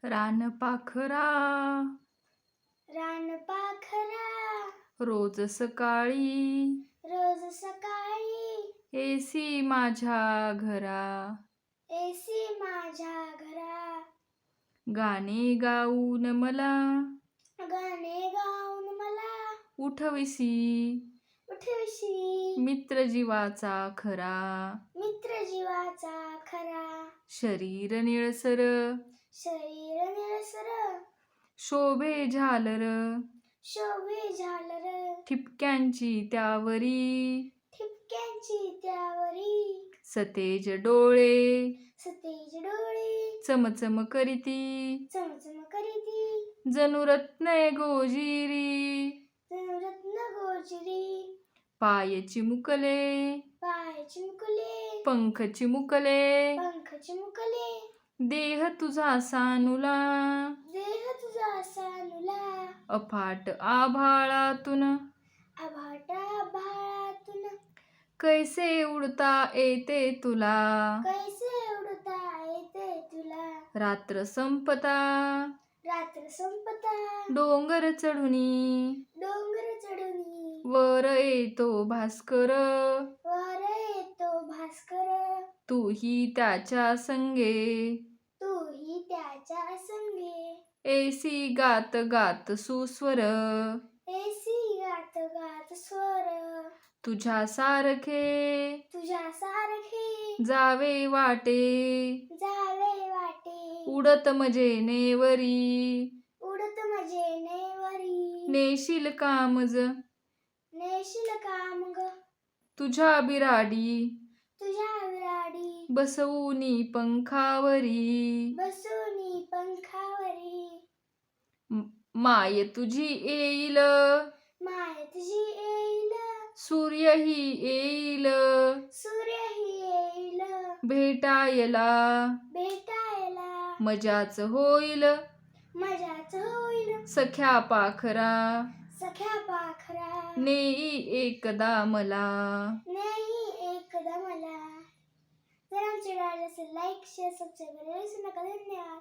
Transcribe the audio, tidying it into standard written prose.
रानपाखरा रोज सकाळी एसी माझ्या घरा गाणे गाऊन मला उठविसी मित्र जीवाचा खरा शरीर निळसर शोभे झालर ठिपक्यांची त्यावरी सतेज डोळे चमचम करीती जणू रत्न गोजिरी पाय चिमुकले पंख चिमुकले देह तुझा सानुला अफाट आभाळातून कैसे उडता येते तुला रात्र संपता डोंगर चढुनी वर येतो भास्कर तूही त्याच्या संगे एसी गात गात सुस्वर तुझ्या सारखे जावे वाटे उडत मजे नेवरी नेशील कामज तुझ्या बिराडी बसवूनी पंखावरी माय तुझी येईल सूर्यही येईल भेटायला मजाच होईल सख्या पाखरा नेई एकदा मला. जर आमच्या गाण्याला लाईक शेअर सबस्क्राईब करायला विसरू नका. धन्यवाद.